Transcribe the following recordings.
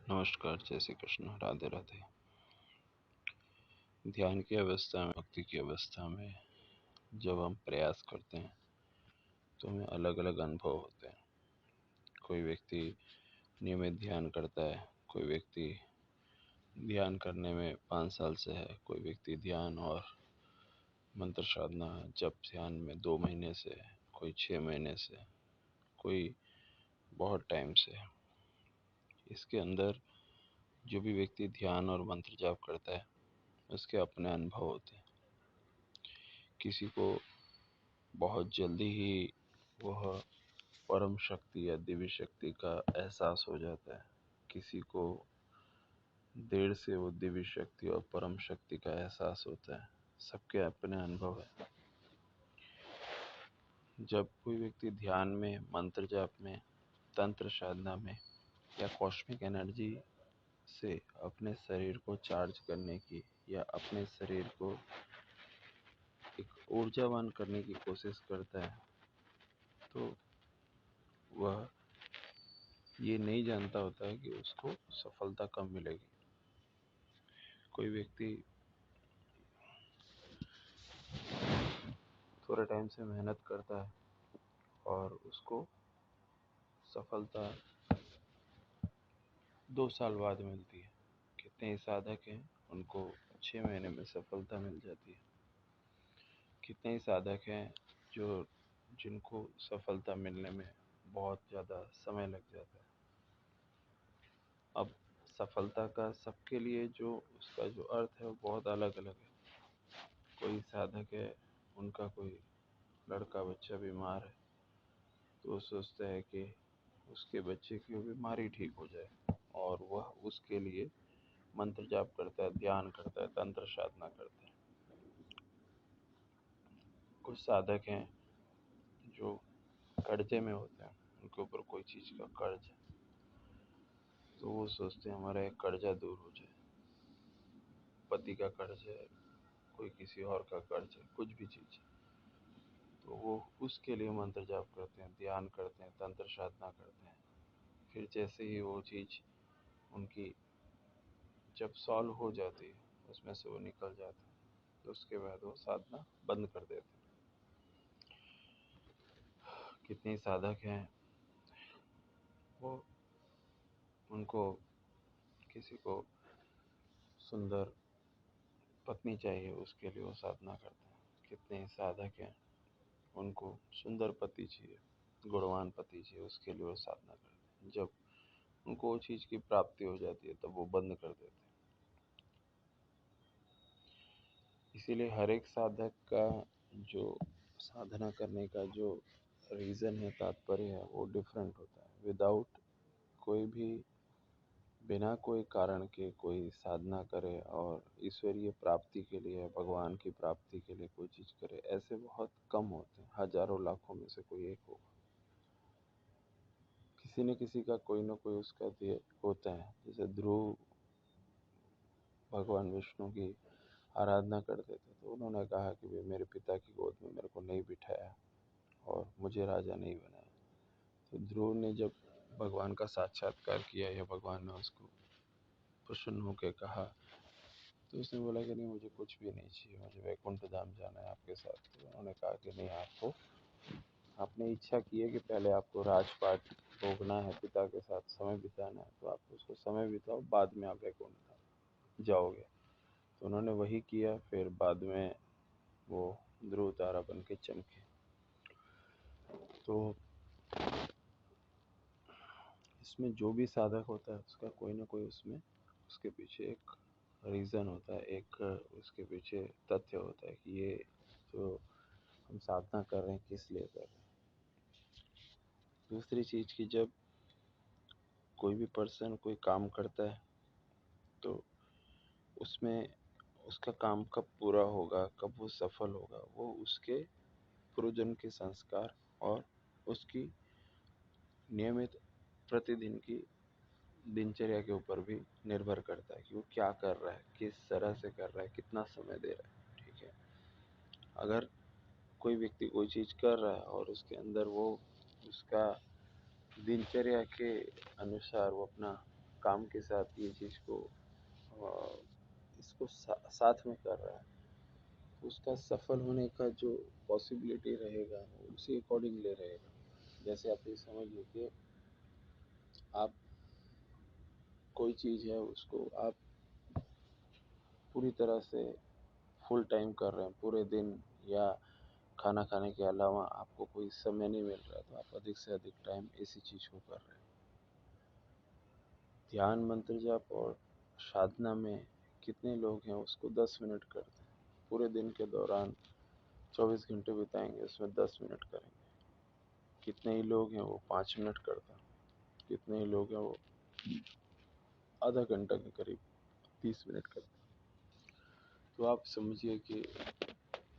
नमस्कार, जय श्री कृष्ण, राधे राधे। ध्यान की अवस्था में, भक्ति की अवस्था में जब हम प्रयास करते हैं तो हमें अलग अलग अनुभव होते हैं। कोई व्यक्ति नियमित ध्यान करता है, कोई व्यक्ति ध्यान करने में 5 साल से है, कोई व्यक्ति ध्यान और मंत्र साधना जप ध्यान में 2 महीने से है, कोई 6 महीने से, कोई बहुत टाइम से है। इसके अंदर जो भी व्यक्ति ध्यान और मंत्र जाप करता है उसके अपने अनुभव होते हैं। किसी को बहुत जल्दी ही वह परम शक्ति या दिव्य शक्ति का एहसास हो जाता है, किसी को देर से वो दिव्य शक्ति और परम शक्ति का एहसास होता है। सबके अपने अनुभव है। जब कोई व्यक्ति ध्यान में, मंत्र जाप में, तंत्र साधना में या कॉस्मिक एनर्जी से अपने शरीर को चार्ज करने की या अपने शरीर को एक ऊर्जावान करने की कोशिश करता है तो वह ये नहीं जानता होता है कि उसको सफलता कब मिलेगी। कोई व्यक्ति थोड़े टाइम से मेहनत करता है और उसको सफलता 2 साल बाद मिलती है। कितने ही साधक हैं उनको 6 महीने में सफलता मिल जाती है। कितने ही साधक हैं जो जिनको सफलता मिलने में बहुत ज़्यादा समय लग जाता है। अब सफलता का सबके लिए जो उसका जो अर्थ है वो बहुत अलग अलग है। कोई साधक है, उनका कोई लड़का बच्चा बीमार है तो वो सोचता है कि उसके बच्चे की बीमारी ठीक हो जाए और वह उसके लिए मंत्र जाप करता है, ध्यान करता है, तंत्र साधना करता है। कुछ साधक हैं जो कर्जे में होते हैं, उनके ऊपर कोई चीज़ का कर्ज है तो वो सोचते हैं हमारा एक कर्जा दूर हो जाए। पति का कर्ज है, कोई किसी और का कर्ज है, कुछ भी चीज़ है तो वो उसके लिए मंत्र जाप करते हैं, ध्यान करते हैं, तंत्र साधना करते हैं। फिर जैसे ही वो चीज़ उनकी जब सॉल्व हो जाती है, उसमें से वो निकल जाते हैं तो उसके बाद वो साधना बंद कर देते हैं। कितने साधक हैं वो उनको किसी को सुंदर पत्नी चाहिए, उसके लिए वो साधना करते हैं। कितने साधक हैं उनको सुंदर पति चाहिए, गुणवान पति चाहिए, उसके लिए वो साधना करते हैं। जब उनको वो चीज़ की प्राप्ति हो जाती है तब वो बंद कर देते हैं। इसीलिए हर एक साधक का जो साधना करने का जो रीज़न है, तात्पर्य है, वो डिफरेंट होता है। विदाउट कोई भी, बिना कोई कारण के कोई साधना करे और ईश्वरीय प्राप्ति के लिए, भगवान की प्राप्ति के लिए कोई चीज़ करे, ऐसे बहुत कम होते हैं। हजारों लाखों में से कोई एक होगा। किसी न किसी का कोई ना कोई उसका ध्येय होता है। जैसे ध्रुव भगवान विष्णु की आराधना करते थे तो उन्होंने कहा कि भाई मेरे पिता की गोद में मेरे को नहीं बिठाया और मुझे राजा नहीं बनाया। तो ध्रुव ने जब भगवान का साक्षात्कार किया या भगवान ने उसको प्रसन्न होकर कहा तो उसने बोला कि नहीं, मुझे कुछ भी नहीं चाहिए, मुझे वैकुंठ धाम जाना है आपके साथ। तो उन्होंने कहा कि नहीं, आपको, आपने इच्छा की है कि पहले आपको राजपाट भोगना है, पिता के साथ समय बिताना है, तो आप उसको समय बिताओ, बाद में आप वैकुंठ धाम जाओगे। तो उन्होंने वही किया। फिर बाद में वो ध्रुव तारा बन के चमके। तो इसमें जो भी साधक होता है उसका कोई ना कोई उसमें उसके पीछे एक रीज़न होता है, एक उसके पीछे तथ्य होता है कि ये जो हम साधना कर रहे हैं किस लिए कर रहे हैं। दूसरी चीज़ की, जब कोई भी पर्सन कोई काम करता है तो उसमें उसका काम कब पूरा होगा, कब वो सफल होगा, वो उसके पूर्वजन्म के संस्कार और उसकी नियमित प्रतिदिन की दिनचर्या के ऊपर भी निर्भर करता है कि वो क्या कर रहा है, किस तरह से कर रहा है, कितना समय दे रहा है। ठीक है, अगर कोई व्यक्ति कोई चीज़ कर रहा है और उसके अंदर वो उसका दिनचर्या के अनुसार वो अपना काम के साथ ये चीज़ को इसको साथ में कर रहा है, तो उसका सफल होने का जो पॉसिबिलिटी रहेगा वो उसी अकॉर्डिंगली रहेगा। जैसे आप ये समझिए कि आप कोई चीज़ है उसको आप पूरी तरह से फुल टाइम कर रहे हैं पूरे दिन, या खाना खाने के अलावा आपको कोई समय नहीं मिल रहा है, तो आप अधिक से अधिक टाइम इसी चीज़ को कर रहे हैं। ध्यान मंत्र जाप और साधना में कितने लोग हैं उसको 10 मिनट करते हैं, पूरे दिन के दौरान 24 घंटे बिताएंगे उसमें 10 मिनट करेंगे। कितने ही लोग हैं वो 5 मिनट करते हैं, कितने ही लोग हैं वो आधा घंटा के करीब 30 मिनट करते हैं। तो आप समझिए कि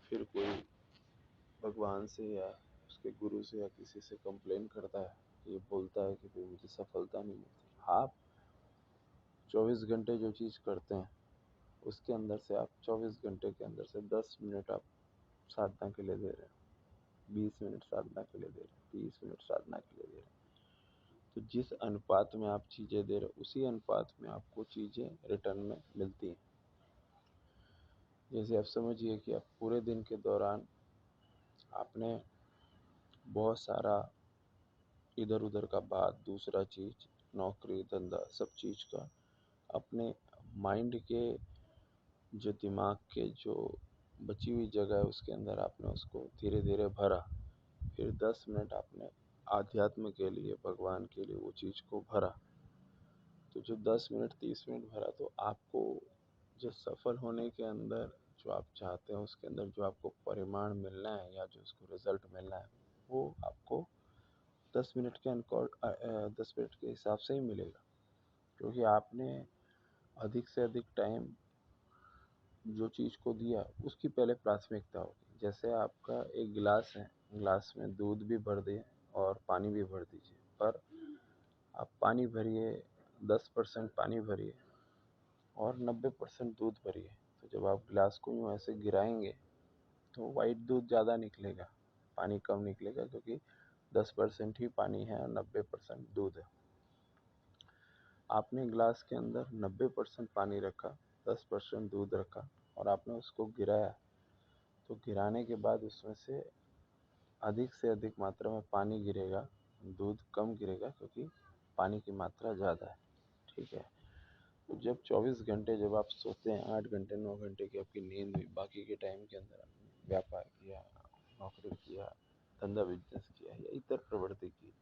फिर कोई भगवान से या उसके गुरु से या किसी से कंप्लेन करता है, ये बोलता है कि भाई मुझे सफलता नहीं मिलती। आप 24 घंटे जो चीज़ करते हैं उसके अंदर से आप 24 घंटे के अंदर से 10 मिनट आप साधना के लिए दे रहे हैं, 20 मिनट साधना के लिए दे रहे हैं, 30 मिनट साधना के लिए दे रहे हैं। तो जिस अनुपात में आप चीज़ें दे रहे हैं उसी अनुपात में आपको चीज़ें रिटर्न में मिलती हैं। जैसे आप समझिए कि आप पूरे दिन के दौरान आपने बहुत सारा इधर उधर का बात, दूसरा चीज़, नौकरी धंधा, सब चीज़ का अपने माइंड के जो दिमाग के जो बची हुई जगह है उसके अंदर आपने उसको धीरे धीरे भरा। फिर 10 मिनट आपने आध्यात्म के लिए, भगवान के लिए वो चीज़ को भरा। तो जो 10 मिनट 30 मिनट भरा, तो आपको जो सफल होने के अंदर जो आप चाहते हैं उसके अंदर जो आपको परिमाण मिलना है या जो उसको रिजल्ट मिलना है वो आपको 10 मिनट के 10 मिनट के हिसाब से ही मिलेगा। क्योंकि आपने अधिक से अधिक टाइम जो चीज़ को दिया उसकी पहले प्राथमिकता होगी। जैसे आपका एक गिलास है, गिलास में दूध भी भर दिए और पानी भी भर दीजिए, पर आप पानी भरिए, 10% पानी भरिए और 90% दूध भरिए। तो जब आप गिलास को यूँ ऐसे गिराएंगे तो वाइट दूध ज़्यादा निकलेगा, पानी कम निकलेगा, क्योंकि 10% ही पानी है और 90% दूध है। आपने गिलास के अंदर 90% पानी रखा, 10% दूध रखा और आपने उसको गिराया, तो गिराने के बाद उसमें से अधिक मात्रा में पानी गिरेगा, दूध कम गिरेगा, क्योंकि पानी की मात्रा ज़्यादा है। ठीक है। तो जब 24 घंटे जब आप सोते हैं, 8 घंटे 9 घंटे की आपकी नींद हुई, बाकी के टाइम के अंदर आपने व्यापार किया, नौकरी किया, धंधा बिजनेस किया या इतर प्रवृत्ति की,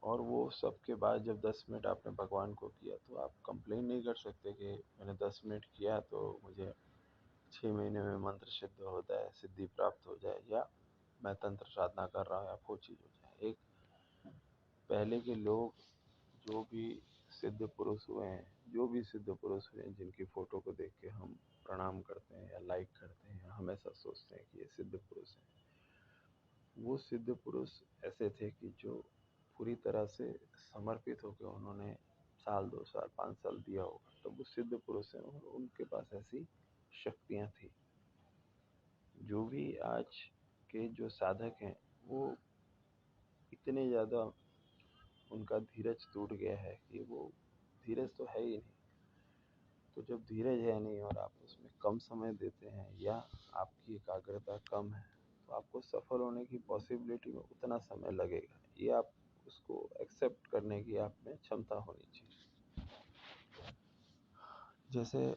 और वो सब के बाद जब 10 मिनट आपने भगवान को किया, तो आप कंप्लेन नहीं कर सकते कि मैंने 10 मिनट किया तो मुझे 6 महीने में मंत्र सिद्ध हो जाए, सिद्धि प्राप्त हो जाए, या मैं तंत्र साधना कर रहा हूँ या वो चीज़ हो जाए। एक पहले के लोग जो भी सिद्ध पुरुष हुए हैं, जो भी सिद्ध पुरुष हुए हैं जिनकी फ़ोटो को देख के हम प्रणाम करते हैं या लाइक करते हैं, हमेशा सोचते हैं कि ये सिद्ध पुरुष हैं, वो सिद्ध पुरुष ऐसे थे कि जो पूरी तरह से समर्पित होकर उन्होंने साल 2 साल 5 साल दिया होगा, तो वो सिद्ध पुरुष हैं और उनके पास ऐसी शक्तियाँ थी। जो भी आज के जो साधक हैं वो इतने ज़्यादा, उनका धीरज टूट गया है कि वो धीरज तो है ही नहीं। तो जब धीरज है नहीं और आप उसमें कम समय देते हैं या आपकी एकाग्रता कम है, तो आपको सफल होने की पॉसिबिलिटी में उतना समय लगेगा। ये आप उसको एक्सेप्ट करने की आप में क्षमता होनी चाहिए। जैसे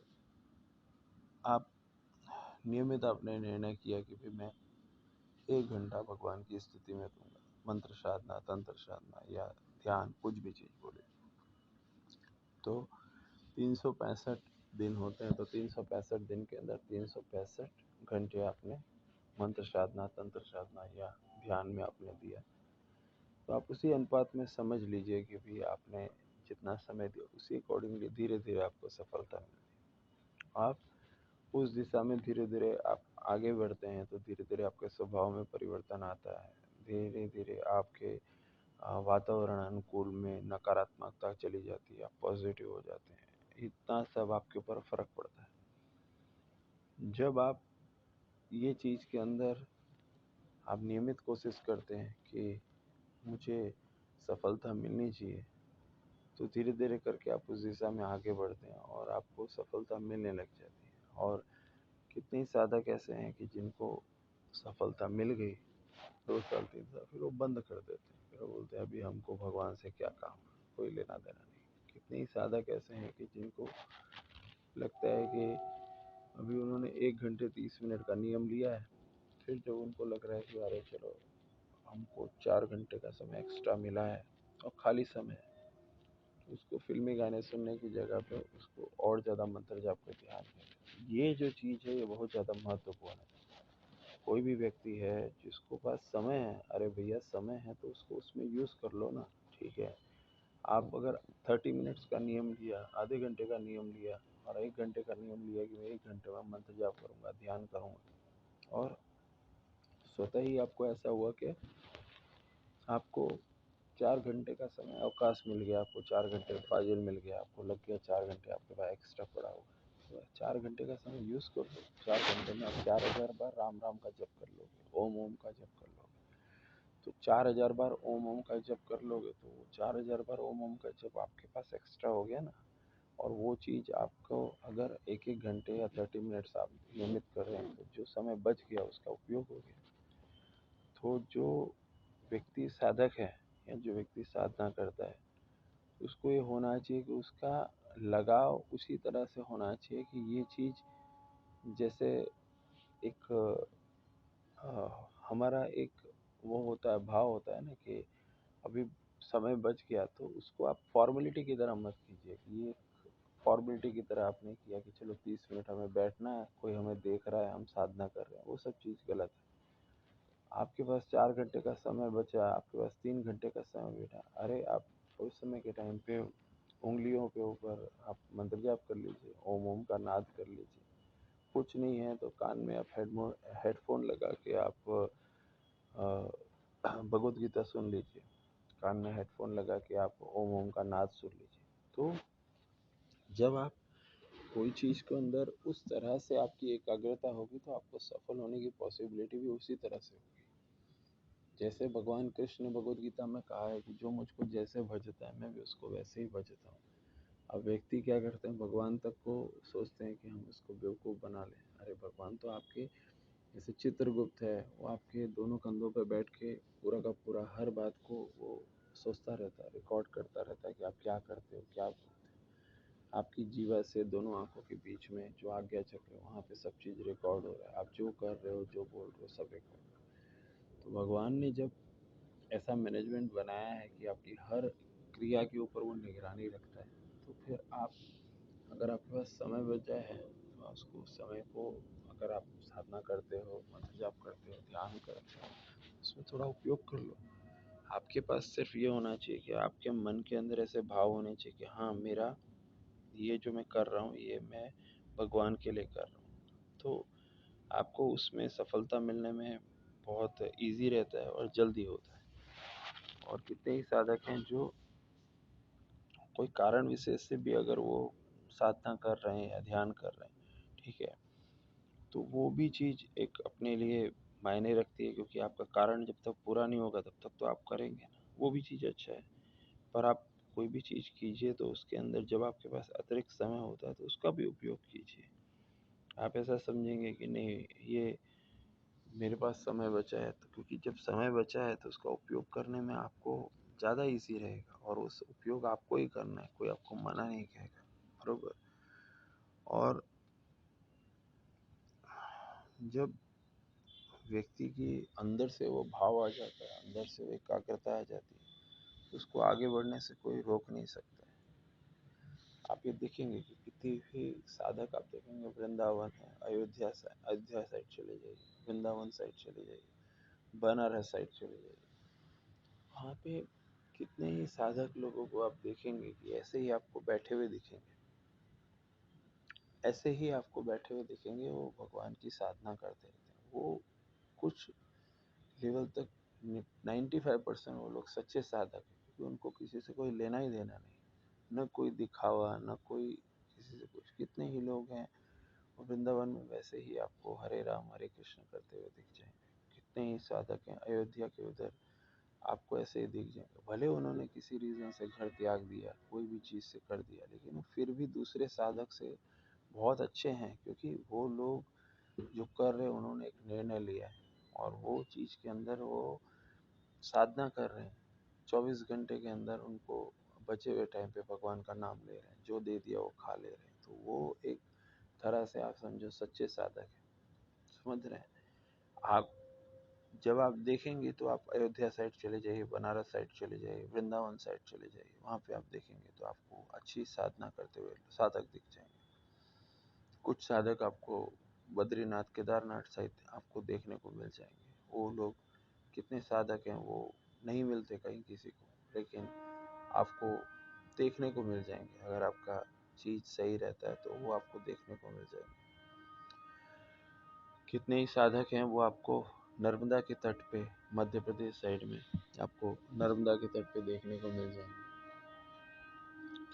आप नियमित आपने निर्णय किया कि भाई मैं 1 घंटा भगवान की स्तुति में दूंगा, मंत्र साधना, तंत्र साधना या ध्यान, कुछ भी चीज़ बोले, तो 365 दिन होते हैं, तो 365 दिन के अंदर 365 घंटे आपने मंत्र साधना, तंत्र साधना या ध्यान में आपने दिया। तो आप उसी अनुपात में समझ लीजिए कि भी आपने जितना समय दिया उसी अकॉर्डिंगली धीरे धीरे आपको सफलता मिलती है। आप उस दिशा में धीरे धीरे आप आगे बढ़ते हैं, तो धीरे धीरे आपके स्वभाव में परिवर्तन आता है। धीरे धीरे आपके वातावरण अनुकूल में नकारात्मकता चली जाती है, आप पॉजिटिव हो जाते हैं। इतना सब आपके ऊपर फर्क पड़ता है। जब आप ये चीज़ के अंदर आप नियमित कोशिश करते हैं कि मुझे सफलता मिलनी चाहिए, तो धीरे धीरे करके आप उस दिशा में आगे बढ़ते हैं और आपको सफलता मिलने लग जाती है। और कितने साधक ऐसे हैं कि जिनको सफलता मिल गई 2 साल 3 साल, फिर वो बंद कर देते हैं। फिर वो बोलते हैं अभी हमको भगवान से क्या काम, कोई लेना देना नहीं। कितने ही साधक ऐसे हैं कि जिनको लगता है कि अभी उन्होंने 1 घंटे 30 मिनट का नियम लिया है, फिर जब उनको लग रहा है कि अरे चलो हमको 4 घंटे का समय एक्स्ट्रा मिला है और खाली समय है, तो उसको फिल्मी गाने सुनने की जगह पे उसको और ज़्यादा मंत्र जाप पे ध्यान दें। ये जो चीज़ है ये बहुत ज़्यादा महत्वपूर्ण है। कोई भी व्यक्ति है जिसको पास समय है, अरे भैया समय है तो उसको उसमें यूज़ कर लो ना। ठीक है, आप अगर 30 मिनट्स का नियम लिया, आधे घंटे का नियम लिया और 1 घंटे का नियम लिया कि मैं 1 घंटे में मंत्र जाप करूँगा, ध्यान करूँगा, और स्वतः ही आपको ऐसा हुआ कि आपको 4 घंटे का समय अवकाश मिल गया, आपको 4 घंटे फाजिल मिल गया, आपको लग गया 4 घंटे आपके पास एक्स्ट्रा पड़ा हुआ है, तो 4 घंटे का समय यूज़ कर लो। 4 घंटे में आप 4000 बार राम राम का जप कर लोगे, ओम ओम का जप कर लोगे। तो 4000 बार ओम ओम का जप कर लोगे तो वो 4000 बार ओम ओम का जप आपके पास एक्स्ट्रा हो गया ना। और वो चीज़ आपको अगर 1 1 घंटे या 30 मिनट्स आप नियमित कर रहे हैं तो जो समय बच गया उसका उपयोग हो गया। तो जो व्यक्ति साधक है या जो व्यक्ति साधना करता है, उसको ये होना चाहिए कि उसका लगाव उसी तरह से होना चाहिए कि ये चीज़ जैसे एक हमारा एक वो होता है, भाव होता है ना कि अभी समय बच गया, तो उसको आप फॉर्मेलिटी की तरह मत कीजिए कि ये फॉर्मेलिटी की तरह आपने किया कि चलो 30 मिनट हमें बैठना है, कोई हमें देख रहा है, हम साधना कर रहे हैं, वो सब चीज़ गलत है। आपके पास 4 घंटे का समय बचा, आपके पास 3 घंटे का समय बचा, अरे आप उस समय के टाइम पे उंगलियों के ऊपर आप मंत्र जाप कर लीजिए, ओम ओम का नाद कर लीजिए। कुछ नहीं है तो कान में आप हेडफोन लगा के आप भगवत गीता सुन लीजिए, कान में हेडफोन लगा के आप ओम ओम का नाद सुन लीजिए। तो जब आप कोई चीज़ को अंदर उस तरह से आपकी एकाग्रता होगी तो आपको सफल होने की पॉसिबिलिटी भी उसी तरह से होगी। जैसे भगवान कृष्ण ने भगवद गीता में कहा है कि जो मुझको जैसे भजता है मैं भी उसको वैसे ही भजता हूँ। अब व्यक्ति क्या करते हैं, भगवान तक को सोचते हैं कि हम उसको बेवकूफ़ बना लें। अरे भगवान तो आपके जैसे चित्रगुप्त है, वो आपके दोनों कंधों पर बैठ के पूरा का पूरा हर बात को वो सोचता रहता है, रिकॉर्ड करता रहता है कि आप क्या करते हो, क्या बोलते हो। आपकी जीवा से दोनों आंखों के बीच में जो आज्ञा चक्र है वहाँ पे सब चीज़ रिकॉर्ड हो रहा है, आप जो कर रहे हो जो बोल रहे हो सब रिकॉर्ड। तो भगवान ने जब ऐसा मैनेजमेंट बनाया है कि आपकी हर क्रिया के ऊपर वो निगरानी रखता है, तो फिर आप अगर आपके पास समय बच जाए है तो आप उसको समय को, अगर आप साधना करते हो, मंत्र जाप करते हो, ध्यान करते हो, उसमें थोड़ा उपयोग कर लो। आपके पास सिर्फ ये होना चाहिए कि आपके मन के अंदर ऐसे भाव होने चाहिए कि हाँ मेरा ये जो मैं कर रहा हूँ ये मैं भगवान के लिए कर रहा हूँ। तो आपको उसमें सफलता मिलने में बहुत इजी रहता है और जल्दी होता है। और कितने ही साधक हैं जो कोई कारण विशेष से भी अगर वो साधना कर रहे हैं या ध्यान कर रहे हैं, ठीक है, तो वो भी चीज़ एक अपने लिए मायने रखती है, क्योंकि आपका कारण जब तक पूरा नहीं होगा तब तक तो आप करेंगे ना, वो भी चीज़ अच्छा है। पर आप कोई भी चीज़ कीजिए तो उसके अंदर जब आपके पास अतिरिक्त समय होता है तो उसका भी उपयोग कीजिए। आप ऐसा समझेंगे कि नहीं ये मेरे पास समय बचा है, तो क्योंकि जब समय बचा है तो उसका उपयोग करने में आपको ज़्यादा इजी रहेगा और उस उपयोग आपको ही करना है, कोई आपको मना नहीं कहेगा, बरोबर। और जब व्यक्ति की अंदर से वो भाव आ जाता है, अंदर से वो एकाग्रता आ जाती है, तो उसको आगे बढ़ने से कोई रोक नहीं सकता है। आप ये देखेंगे कि कितनी भी साधक आप देखेंगे, वृंदावन है, अयोध्या साइड चले जाइए, वृंदावन साइड चले जाइए, बनारस साइड चले जाइए, वहाँ पे कितने ही साधक लोगों को आप देखेंगे कि ऐसे ही आपको बैठे हुए दिखेंगे, ऐसे ही आपको बैठे हुए दिखेंगे, वो भगवान की साधना करते रहते हैं। वो कुछ लेवल तक 95% वो लोग सच्चे साधक हैं, क्योंकि उनको किसी से कोई लेना ही देना नहीं, न कोई दिखावा, न कोई किसी से कुछ। कितने ही लोग हैं वृंदावन में वैसे ही आपको हरे राम हरे कृष्ण करते हुए दिख जाएंगे। कितने ही साधक हैं अयोध्या के उधर आपको ऐसे ही दिख जाएंगे। भले उन्होंने किसी रीज़न से घर त्याग दिया, कोई भी चीज़ से कर दिया, लेकिन वो फिर भी दूसरे साधक से बहुत अच्छे हैं, क्योंकि वो लोग जो कर रहे हैं उन्होंने एक निर्णय लिया है और वो चीज़ के अंदर वो साधना कर रहे हैं। 24 घंटे के अंदर उनको बचे हुए टाइम पे भगवान का नाम ले रहे हैं, जो दे दिया वो खा ले रहे हैं। तो वो एक तरह से आप समझो सच्चे साधक हैं। समझ रहे हैं आप? जब आप देखेंगे तो आप अयोध्या साइड चले जाइए, बनारस साइड चले जाइए, वृंदावन साइड चले जाइए, वहाँ पे आप देखेंगे तो आपको अच्छी साधना करते हुए साधक दिख जाएंगे। कुछ साधक आपको बद्रीनाथ केदारनाथ साइड आपको देखने को मिल जाएंगे। वो लोग कितने साधक हैं वो नहीं मिलते कहीं किसी को, लेकिन आपको देखने को मिल जाएंगे। अगर आपका चीज़ सही रहता है तो वो आपको देखने को मिल जाएंगे। कितने ही साधक हैं वो आपको नर्मदा के तट पे, मध्य प्रदेश साइड में आपको नर्मदा के तट पे देखने को मिल जाएंगे।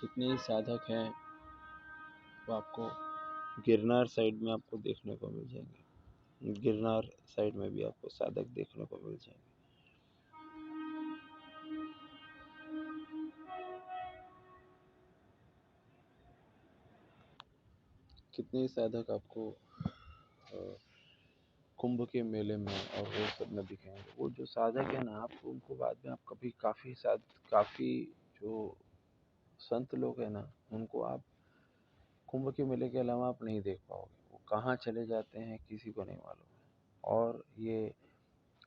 कितने ही साधक हैं वो आपको गिरनार साइड में आपको देखने को मिल जाएंगे। गिरनार साइड में भी आपको साधक देखने को मिल जाएंगे। कितने ही साधक आपको कुंभ के मेले में और वो सब में दिखेंगे। वो जो साधक है ना, आप उनको बाद में आप कभी काफ़ी जो संत लोग हैं ना, उनको आप कुंभ के मेले के अलावा आप नहीं देख पाओगे। वो कहाँ चले जाते हैं किसी को नहीं मालूम है। और ये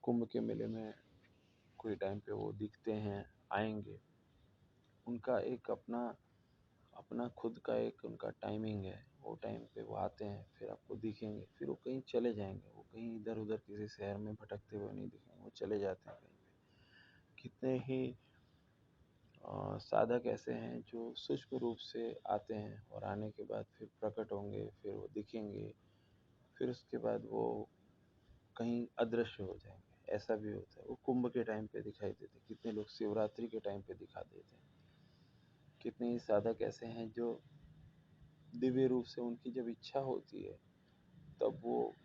कुंभ के मेले में कोई टाइम पे वो दिखते हैं, आएंगे। उनका एक अपना अपना खुद का एक उनका टाइमिंग है। वो टाइम पे वो आते हैं, फिर आपको दिखेंगे, फिर वो कहीं चले जाएंगे। वो कहीं इधर उधर किसी शहर में भटकते हुए नहीं दिखेंगे, वो चले जाते हैं कहीं पे। कितने ही साधक ऐसे हैं जो सूक्ष्म रूप से आते हैं और आने के बाद फिर प्रकट होंगे, फिर वो दिखेंगे, फिर उसके बाद वो कहीं अदृश्य हो जाएंगे। ऐसा भी होता है। वो कुंभ के टाइम पे दिखाई देते हैं। कितने लोग शिवरात्रि के टाइम पे दिखा देते हैं। कितने ही साधक ऐसे हैं जो दिव्य रूप से, उनकी जब इच्छा होती है तब वो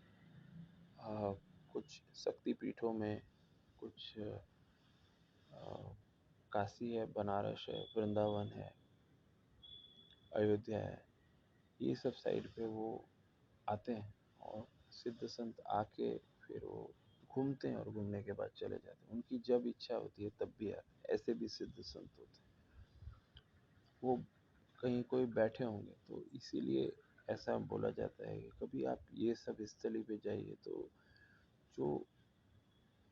आ, कुछ शक्ति पीठों में, कुछ काशी है, बनारस है, वृंदावन है, अयोध्या है, ये सब साइड पे वो आते हैं और सिद्ध संत आके फिर वो घूमते हैं और घूमने के बाद चले जाते हैं। उनकी जब इच्छा होती है तब भी आते हैं। ऐसे भी सिद्ध संत होते हैं। वो कहीं कोई बैठे होंगे तो इसीलिए ऐसा बोला जाता है कि कभी आप ये सब स्थली पे जाइए तो जो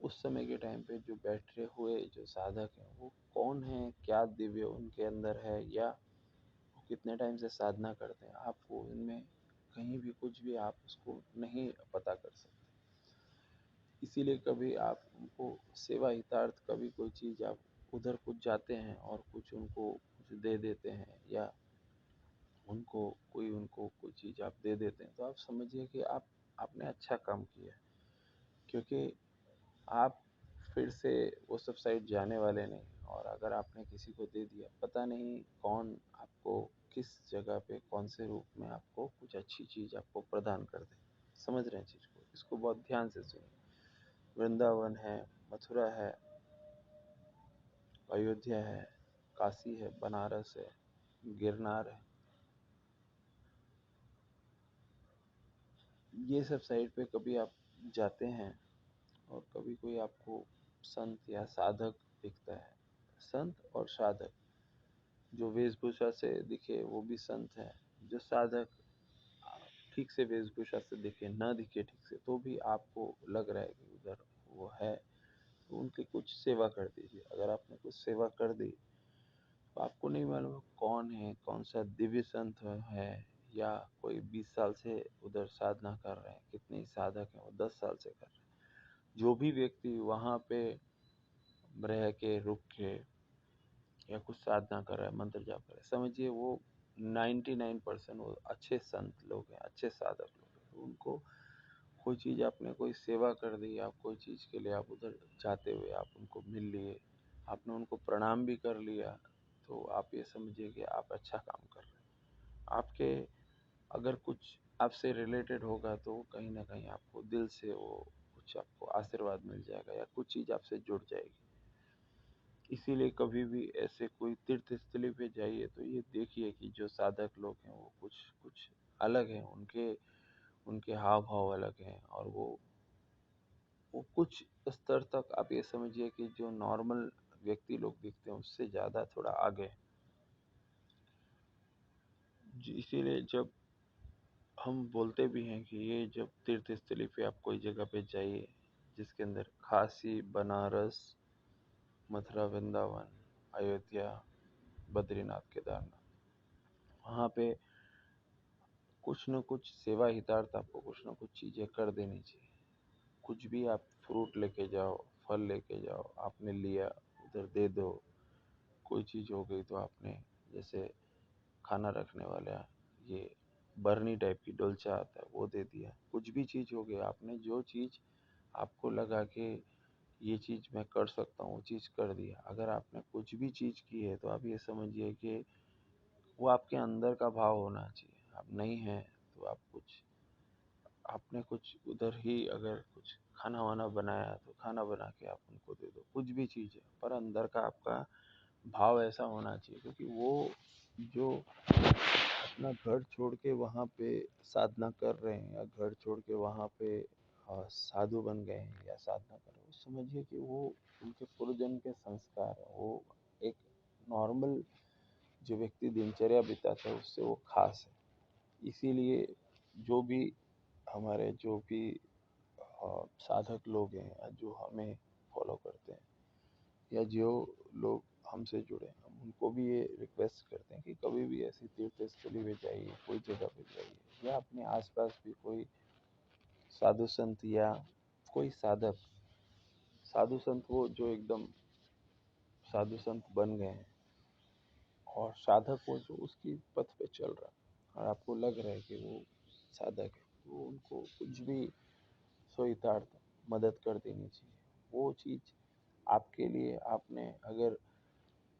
उस समय के टाइम पे जो बैठे हुए जो साधक हैं वो कौन है, क्या दिव्य उनके अंदर है, या वो कितने टाइम से साधना करते हैं, आपको इनमें कहीं भी कुछ भी आप उसको नहीं पता कर सकते। इसीलिए कभी आप उनको सेवा हितार्थ कभी कोई चीज़ आप उधर कुछ जाते हैं और कुछ उनको कुछ दे देते हैं, या उनको कोई चीज़ आप दे देते हैं, तो आप समझिए कि आपने अच्छा काम किया है। क्योंकि आप फिर से वो सब साइड जाने वाले नहीं। और अगर आपने किसी को दे दिया, पता नहीं कौन आपको किस जगह पे कौन से रूप में आपको कुछ अच्छी चीज़ आपको प्रदान कर दे। समझ रहे हैं चीज़ को? इसको बहुत ध्यान से सुनिए। वृंदावन है, मथुरा है, अयोध्या है, काशी है, बनारस है, गिरनार है, ये सब साइड पे कभी आप जाते हैं और कभी कोई आपको संत या साधक दिखता है। संत और साधक, जो वेशभूषा से दिखे वो भी संत है। जो साधक ठीक से वेशभूषा से दिखे, ना दिखे ठीक से, तो भी आपको लग रहा है कि उधर वो है, तो उनकी कुछ सेवा कर दीजिए। अगर आपने कुछ सेवा कर दी तो आपको नहीं मालूम कौन है, कौन सा दिव्य संत है, या कोई 20 साल से उधर साधना कर रहे हैं। कितने ही साधक हैं वो 10 साल से कर रहे हैं। जो भी व्यक्ति वहाँ पे रह के, रुक के, या कुछ साधना कर रहा है, मंत्र जाप कर रहा है, समझिए वो 99% वो अच्छे संत लोग हैं, अच्छे साधक लोग हैं। तो उनको कोई चीज़, आपने कोई सेवा कर दी, आप कोई चीज़ के लिए आप उधर जाते हुए आप उनको मिल लिए, आपने उनको प्रणाम भी कर लिया, तो आप ये समझिए कि आप अच्छा काम कर रहे हैं। आपके अगर कुछ आपसे रिलेटेड होगा तो कहीं ना कहीं आपको दिल से वो कुछ आपको आशीर्वाद मिल जाएगा, या कुछ चीज़ आपसे जुड़ जाएगी। इसीलिए कभी भी ऐसे कोई तीर्थ स्थली पे जाइए तो ये देखिए कि जो साधक लोग हैं वो कुछ कुछ अलग हैं, उनके उनके हाव भाव अलग हैं, और वो कुछ स्तर तक आप ये समझिए कि जो नॉर्मल व्यक्ति लोग दिखते हैं उससे ज़्यादा थोड़ा आगे हैं। इसीलिए जब हम बोलते भी हैं कि ये जब तीर्थ स्थली पे आप कोई जगह पे जाइए जिसके अंदर काशी, बनारस, मथुरा, वृंदावन, अयोध्या, बद्रीनाथ, केदारनाथ, वहाँ पे कुछ न कुछ सेवा हितार्थ आपको कुछ न कुछ चीज़ें कर देनी चाहिए। कुछ भी आप फ्रूट लेके जाओ, फल लेके जाओ, आपने लिया उधर दे दो। कोई चीज़ हो गई तो आपने, जैसे खाना रखने वाला ये बरनी टाइप की डोलचा आता है वो दे दिया। कुछ भी चीज़ हो गया, आपने जो चीज़ आपको लगा कि ये चीज़ मैं कर सकता हूँ वो चीज़ कर दिया। अगर आपने कुछ भी चीज़ की है तो आप ये समझिए कि वो आपके अंदर का भाव होना चाहिए। आप नहीं है तो आप कुछ, आपने कुछ उधर ही अगर कुछ खाना वाना बनाया तो खाना बना के आप उनको दे दो। कुछ भी चीज़ है पर अंदर का आपका भाव ऐसा होना चाहिए, क्योंकि वो जो अपना घर छोड़ के वहाँ पे साधना कर रहे हैं या घर छोड़ के वहाँ पे साधु बन गए हैं या साधना कर रहे हैं, समझिए कि वो उनके पूर्वजन्म के संस्कार है। वो एक नॉर्मल जो व्यक्ति दिनचर्या बिताता है उससे वो खास है। इसीलिए जो भी हमारे जो भी साधक लोग हैं या जो हमें फॉलो करते हैं या जो लोग हमसे जुड़े हैं, हम उनको भी ये रिक्वेस्ट करते हैं कि कभी भी ऐसी तीर्थ स्थली पे जाइए, कोई जगह पे जाइए या अपने आसपास भी कोई साधु संत या कोई साधक, साधु संत वो जो एकदम साधु संत बन गए हैं, और साधक वो जो उसकी पथ पे चल रहा है और आपको लग रहा है कि वो साधक है, तो उनको कुछ भी सोईतार्थ मदद कर देनी चाहिए। वो चीज़ आपके लिए, आपने अगर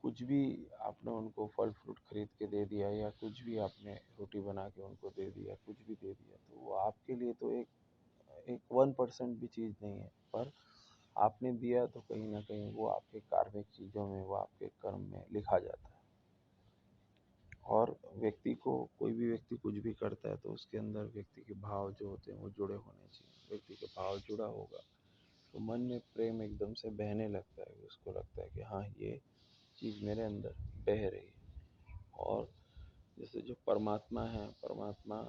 कुछ भी आपने उनको फल फ्रूट खरीद के दे दिया या कुछ भी आपने रोटी बना के उनको दे दिया, कुछ भी दे दिया, तो वो आपके लिए तो एक एक 1% भी चीज़ नहीं है, पर आपने दिया तो कहीं ना कहीं वो आपके कार्मिक चीज़ों में, वो आपके कर्म में लिखा जाता है। और व्यक्ति को, कोई भी व्यक्ति कुछ भी करता है तो उसके अंदर व्यक्ति के भाव जो होते हैं वो जुड़े होने चाहिए। व्यक्ति के भाव जुड़ा होगा तो मन में प्रेम एकदम से बहने लगता है, उसको लगता है कि हाँ ये चीज़ मेरे अंदर बह रही है। और जैसे जो परमात्मा है, परमात्मा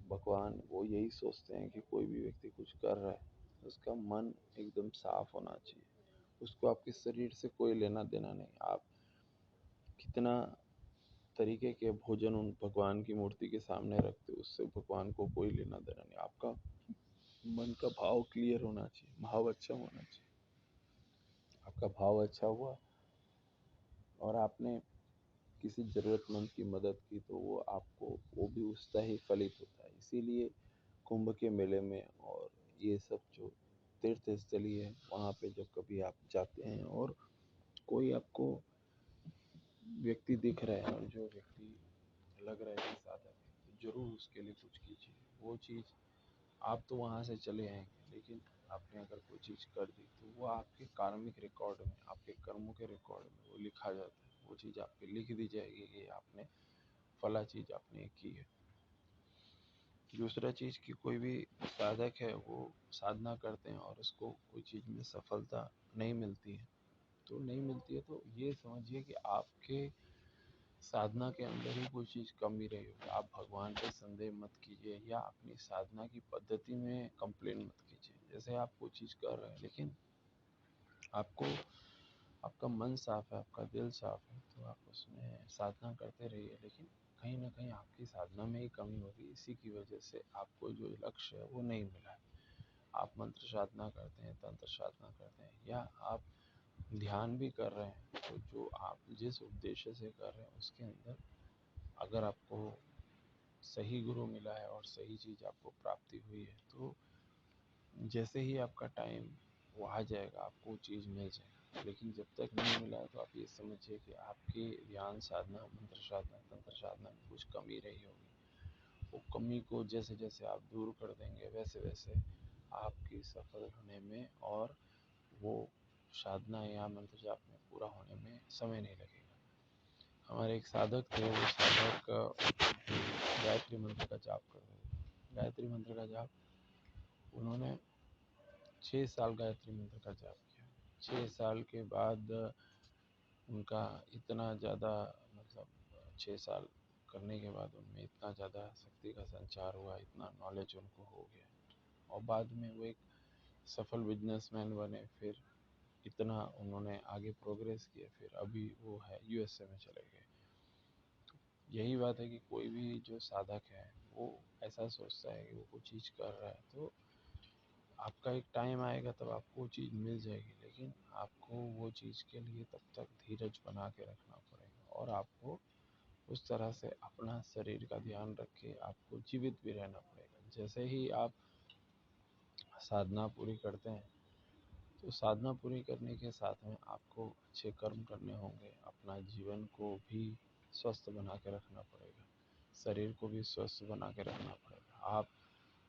भगवान वो यही सोचते हैं कि कोई भी व्यक्ति कुछ कर रहा है उसका मन एकदम साफ होना चाहिए। उसको आपके शरीर से कोई लेना देना नहीं। आप कितना तरीके के भोजन उन भगवान की मूर्ति के सामने रखते हो, उससे भगवान को कोई लेना देना नहीं। आपका मन का भाव क्लियर होना चाहिए, भाव अच्छा होना चाहिए। आपका भाव अच्छा हुआ और आपने किसी ज़रूरतमंद की मदद की तो वो आपको, वो भी उसका ही फलित होता है। इसीलिए कुंभ के मेले में और ये सब जो तीर्थ स्थली है वहाँ पे जब कभी आप जाते हैं और कोई आपको व्यक्ति दिख रहा है और जो व्यक्ति लग रहा है कि साधक है, तो जरूर उसके लिए कुछ कीजिए। वो चीज़ आप तो वहाँ से चले आएंगे, लेकिन आपने अगर कोई चीज़ कर दी तो वो आपके कार्मिक रिकॉर्ड में, आपके कर्मों के रिकॉर्ड में वो लिखा जाता है। वो चीज़ आप पे लिख दी जाएगी कि आपने फला चीज़ आपने की है। दूसरा चीज़ कि कोई भी साधक है वो साधना करते हैं और उसको कोई चीज़ में सफलता नहीं मिलती है, तो नहीं मिलती है तो ये समझिए कि आपके साधना के अंदर ही कोई चीज़ कमी रही होगी। आप भगवान पे संदेह मत कीजिए या अपनी साधना की पद्धति में कंप्लेन मत कीजिए। जैसे आप कोई चीज़ कर रहे हैं लेकिन आपको, आपका मन साफ है, आपका दिल साफ है, तो आप उसमें साधना करते रहिए। लेकिन कहीं ना कहीं आपकी साधना में ही कमी होगी, इसी की वजह से आपको जो लक्ष्य है वो नहीं मिला है। आप मंत्र साधना करते हैं, तंत्र साधना करते हैं या आप ध्यान भी कर रहे हैं, तो जो आप जिस उद्देश्य से कर रहे हैं उसके अंदर अगर आपको सही गुरु मिला है और सही चीज़ आपको प्राप्ति हुई है, तो जैसे ही आपका टाइम वो आ जाएगा आपको वो चीज़ मिल जाएगी। लेकिन जब तक नहीं मिला है तो आप ये समझिए कि आपकी ध्यान साधना, मंत्र साधना, तंत्र साधना में कुछ कमी रही होगी। वो कमी को जैसे जैसे आप दूर कर देंगे वैसे वैसे आपकी सफल होने में और वो साधना या मंत्र जाप में पूरा होने में समय नहीं लगेगा। हमारे एक साधक थे, वो साधक गायत्री मंत्र का जाप कर रहे थे। गायत्री मंत्र का जाप उन्होंने 6 साल गायत्री मंत्र का जाप किया। 6 साल के बाद उनका इतना ज़्यादा, मतलब 6 साल करने के बाद उनमें इतना ज़्यादा शक्ति का संचार हुआ, इतना नॉलेज उनको हो गया, और बाद में वो एक सफल बिजनेसमैन बने। फिर इतना उन्होंने आगे प्रोग्रेस किया, फिर अभी वो है यूएसए में चले गए। यही बात है कि कोई भी जो साधक है वो ऐसा सोचता है कि वो कुछ चीज़ कर रहा है, तो आपका एक टाइम आएगा तब आपको वो चीज़ मिल जाएगी, लेकिन आपको वो चीज़ के लिए तब तक धीरज बना के रखना पड़ेगा, और आपको उस तरह से अपना शरीर का ध्यान रख के आपको जीवित भी रहना पड़ेगा। जैसे ही आप साधना पूरी करते हैं, तो साधना पूरी करने के साथ में आपको अच्छे कर्म करने होंगे, अपना जीवन को भी स्वस्थ बना के रखना पड़ेगा, शरीर को भी स्वस्थ बना के रखना पड़ेगा। आप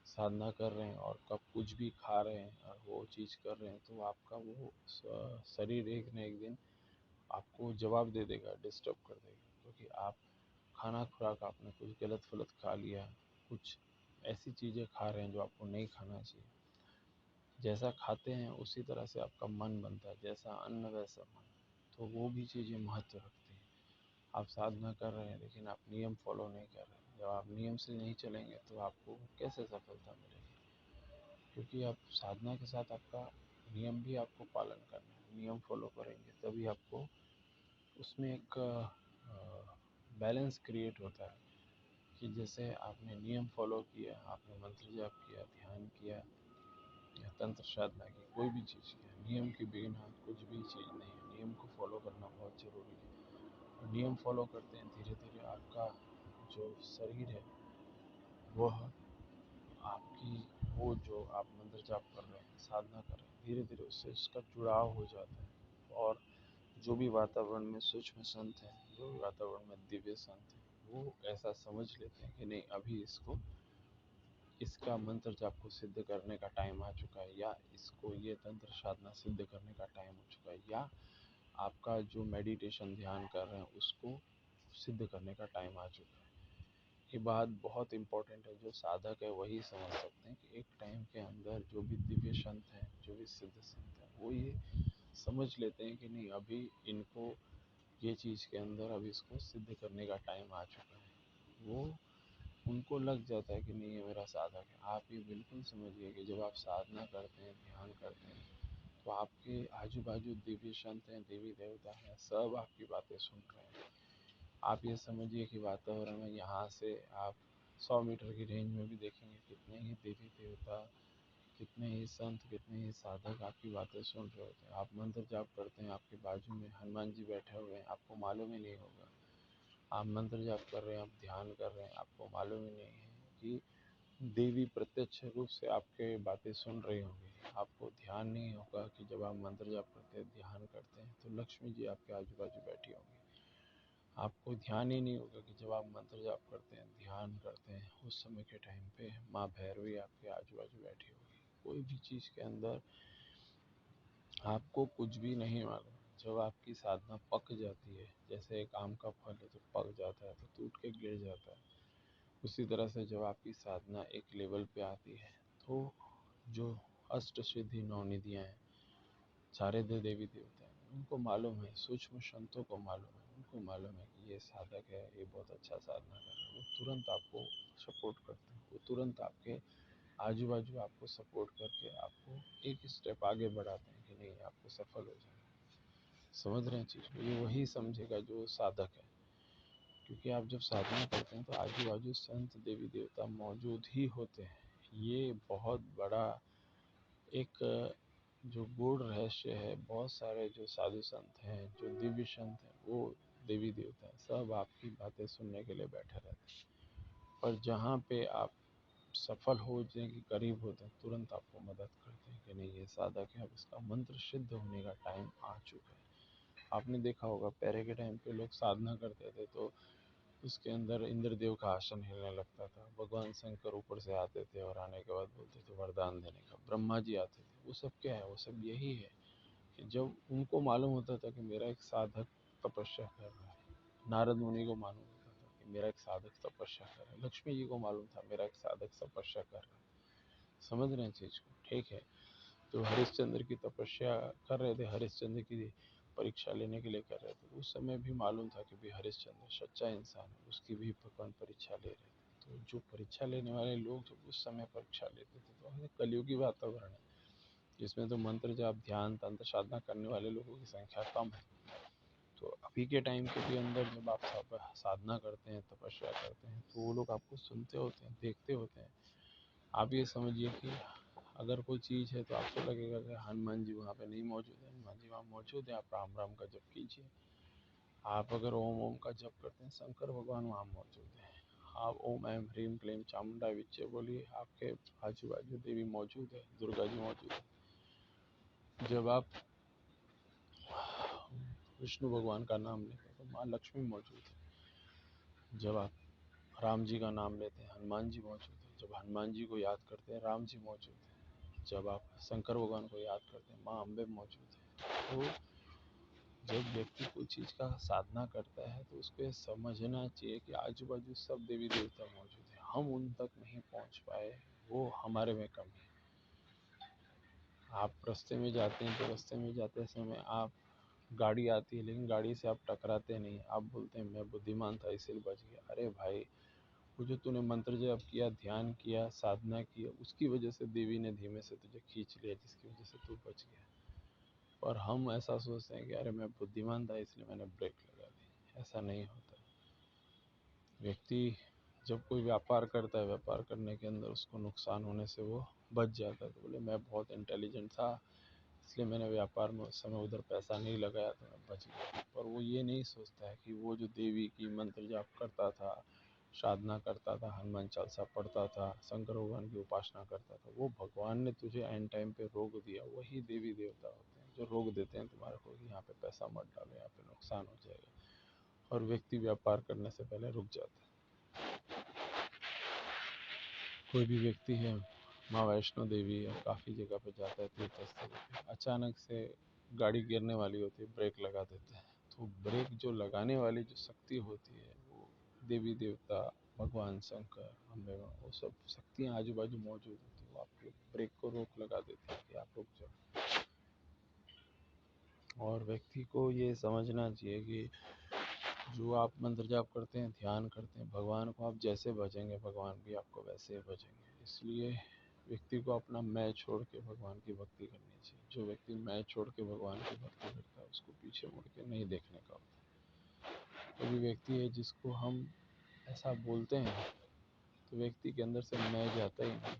साधना कर रहे हैं और कब कुछ भी खा रहे हैं और वो चीज़ कर रहे हैं, तो आपका वो शरीर एक न एक दिन आपको जवाब दे देगा, डिस्टर्ब कर देगा, क्योंकि आप खाना खुराक आपने कुछ गलत फलत खा लिया, कुछ ऐसी चीज़ें खा रहे हैं जो आपको नहीं खाना चाहिए। जैसा खाते हैं उसी तरह से आपका मन बनता है, जैसा अन्न वैसा मन, तो वो भी चीज़ें महत्व रखती हैं। आप साधना कर रहे हैं लेकिन आप नियम फॉलो नहीं कर रहे हैं। जब आप नियम से नहीं चलेंगे तो आपको कैसे सफलता मिलेगी? क्योंकि आप साधना के साथ आपका नियम भी आपको पालन करना है। नियम फॉलो करेंगे तभी आपको उसमें एक बैलेंस क्रिएट होता है, कि जैसे आपने नियम फॉलो किया, आपने मंत्र जाप किया, ध्यान किया या तंत्र साधना की, कोई भी चीज़ किया, नियम के बिना कुछ भी चीज़ नहीं है। नियम को फॉलो करना बहुत ज़रूरी है। और नियम फॉलो करते हैं, धीरे धीरे आपका जो शरीर है वह आपकी, वो जो आप मंत्र जाप कर रहे हैं, साधना कर रहे हैं, धीरे धीरे उससे उसका जुड़ाव हो जाता है। और जो भी वातावरण में सूक्ष्म संत हैं, जो भी वातावरण में दिव्य संत हैं, वो ऐसा समझ लेते हैं कि नहीं, अभी इसको इसका मंत्र जाप को सिद्ध करने का टाइम आ चुका है, या इसको ये तंत्र साधना सिद्ध करने का टाइम हो चुका है, या आपका जो मेडिटेशन ध्यान कर रहे हैं उसको सिद्ध करने का टाइम आ चुका है। ये बात बहुत इम्पोर्टेंट है, जो साधक है वही समझ सकते हैं कि एक टाइम के अंदर जो भी दिव्य संत हैं, जो भी सिद्ध संत हैं, वो ये समझ लेते हैं कि नहीं, अभी इनको ये चीज़ के अंदर अभी इसको सिद्ध करने का टाइम आ चुका है। वो उनको लग जाता है कि नहीं, ये मेरा साधक है। आप ये बिल्कुल समझिए कि जब आप साधना करते हैं, ध्यान करते हैं, तो आपके आजू बाजू दिव्य संत हैं, देवी देवता हैं, सब आपकी बातें सुन रहे हैं। आप ये समझिए कि वातावरण में यहाँ से आप 100 मीटर की रेंज में भी देखेंगे, कितने ही देवी देवता, कितने ही संत, कितने ही साधक आपकी बातें सुन रहे होते हैं। आप मंत्र जाप करते हैं, आपके बाजू में हनुमान जी बैठे हुए हैं, आपको मालूम ही नहीं होगा। आप मंत्र जाप कर रहे हैं, आप ध्यान कर रहे हैं, आपको मालूम ही नहीं है कि देवी प्रत्यक्ष रूप से आपके बातें सुन रही होंगी। आपको ध्यान नहीं होगा कि जब आप मंत्र जाप करते हैं, ध्यान करते हैं, तो लक्ष्मी जी आपके आजू बाजू बैठी होंगी। आपको ध्यान ही नहीं होगा कि जब आप मंत्र जाप करते हैं, ध्यान करते हैं, उस समय के टाइम पे माँ भैरवी आपके आजू बाजू बैठी होगी। कोई भी चीज़ के अंदर आपको कुछ भी नहीं मालूम। जब आपकी साधना पक जाती है, जैसे एक आम का फल है तो पक जाता है तो टूट के गिर जाता है, उसी तरह से जब आपकी साधना एक लेवल पे आती है, तो जो अष्ट सिद्धि नौ निधियाँ हैं, सारे देवी देवता हैं, उनको मालूम है, सूक्ष्म संतों को मालूम है, उनको मालूम है कि ये साधक है, ये बहुत अच्छा साधना कर रहा है। वो तुरंत आपको सपोर्ट करते हैं, वो तुरंत आपके आजू बाजू आपको सपोर्ट करके आपको एक स्टेप आगे बढ़ाते हैं कि नहीं, आपको सफल हो जाना है। समझ रहे हैं चीज़ को? ये वही समझेगा जो साधक है। क्योंकि आप जब साधना करते हैं तो आजू बाजू संत देवी देवता मौजूद ही होते हैं। ये बहुत बड़ा एक जो गूढ़ रहस्य है। बहुत सारे जो साधु संत हैं, जो दिव्य संत हैं, वो देवी देवता हैं, सब आपकी बातें सुनने के लिए बैठे रहते हैं। पर जहाँ पे आप सफल होने के करीब होते हैं, तुरंत आपको मदद करते हैं कि नहीं, ये साधक है, अब इसका मंत्र सिद्ध होने का टाइम आ चुका है। आपने देखा होगा पहले के टाइम पे लोग साधना करते थे तो उसके अंदर इंद्रदेव का आसन हिलने लगता था, भगवान शंकर ऊपर से आते थे और आने के बाद बोलते थे वरदान देने का, ब्रह्मा जी आते थे। वो सब क्या है? वो सब यही है कि जब उनको मालूम होता था कि मेरा एक साधक तपस्या कर रहा है, नारद मुनि को मालूम होता था कि मेरा एक साधक तपस्या कर रहा है, लक्ष्मी जी को मालूम था मेरा एक साधक तपस्या कर रहा है। समझ रहे हैं चीज़ को? ठीक है। तो हरिश्चंद्र की तपस्या कर रहे थे, हरिश्चंद्र की परीक्षा लेने के लिए कर रहे थे, तो उस समय भी मालूम था कि भाई हरिश्चंद्र सच्चा इंसान है, उसकी भी भगवान परीक्षा ले रहे थे। तो जो परीक्षा लेने वाले लोग जब उस समय परीक्षा लेते थे, तो कलयुगी वातावरण है जिसमें तो मंत्र जाप ध्यान तंत्र साधना करने वाले लोगों की संख्या कम है। तो अभी के टाइम के भी अंदर जब आप साधना करते हैं, तपस्या करते हैं, तो वो लोग आपको सुनते होते हैं, देखते होते हैं। आप ये समझिए कि अगर कोई चीज़ है तो आपको लगेगा कि हनुमान जी वहाँ पे नहीं मौजूद है, हनुमान जी वहाँ मौजूद है, आप राम राम का जप कीजिए। आप अगर ओम ओम का जप करते हैं, शंकर भगवान वहाँ मौजूद है। आप ओम ऐम ह्रीम क्लीम चामुंडा विच्चे बोलिए, आपके आजू बाजू देवी मौजूद है, दुर्गा जी मौजूद है। जब आप विष्णु भगवान का नाम लेते हैं तो माँ लक्ष्मी मौजूद है। जब आप राम जी का नाम लेते हैं, हनुमान जी मौजूद है। जब हनुमान जी को याद करते हैं, राम जी मौजूद है। जब आप शंकर भगवान को याद करते हैं, माँ अम्बे मौजूद है। तो जब व्यक्ति कोई चीज़ का साधना करता है तो उसको ये समझना चाहिए कि आजू बाजू सब देवी देवता मौजूद है, हम उन तक नहीं पहुंच पाए, वो हमारे में कमी है। आप रास्ते में जाते हैं तो रास्ते में जाते समय आप गाड़ी आती है लेकिन गाड़ी से आप टकराते नहीं, आप बोलते हैं मैं बुद्धिमान था इसलिए बच गया। अरे भाई, वो जो तूने मंत्र जप किया, ध्यान किया, साधना किया, उसकी वजह से देवी ने धीमे से तुझे खींच लिया, जिसकी वजह से तू बच गया। और हम ऐसा सोचते हैं कि अरे मैं बुद्धिमान था इसलिए मैंने ब्रेक लगा दी। ऐसा नहीं होता। व्यक्ति जब कोई व्यापार करता है, व्यापार करने के अंदर उसको नुकसान होने से वो बच जाता है, तो बोले मैं बहुत इंटेलिजेंट था इसलिए मैंने व्यापार में उस समय उधर पैसा नहीं लगाया तो मैं बच गया। पर वो ये नहीं सोचता है कि वो जो देवी की मंत्र जाप करता था, साधना करता था, हनुमान चालीसा पढ़ता था, शंकर भगवान की उपासना करता था, वो भगवान ने तुझे एंड टाइम पे रोक दिया। वही देवी देवता होते हैं जो रोक देते हैं तुम्हारे को कि यहाँ पे पैसा मत डालो, यहाँ पे नुकसान हो जाएगा। और व्यक्ति व्यापार करने से पहले रुक जाता है। कोई भी व्यक्ति है माँ वैष्णो देवी या काफ़ी जगह पे जाता है तीर्थ स्थल पे, अचानक से गाड़ी गिरने वाली होती है, ब्रेक लगा देते हैं। तो ब्रेक जो लगाने वाली जो शक्ति होती है वो देवी देवता, भगवान शंकर, अम्बे माँ, वो सब शक्तियाँ आजू बाजू मौजूद होती है। वो आपके ब्रेक को रोक लगा देती है कि आप रुक जाओ। और व्यक्ति को ये समझना चाहिए कि जो आप मंत्र जाप करते हैं, ध्यान करते हैं, भगवान को आप जैसे भजेंगे भगवान भी आपको वैसे ही भजेंगे। इसलिए व्यक्ति को अपना मैं छोड़ के भगवान की भक्ति करनी चाहिए। जो व्यक्ति मैं छोड़ के भगवान की भक्ति करता है उसको पीछे मुड़ के नहीं देखने का होता। कोई भी व्यक्ति है जिसको हम ऐसा बोलते हैं तो व्यक्ति के अंदर से मैं जाता ही नहीं।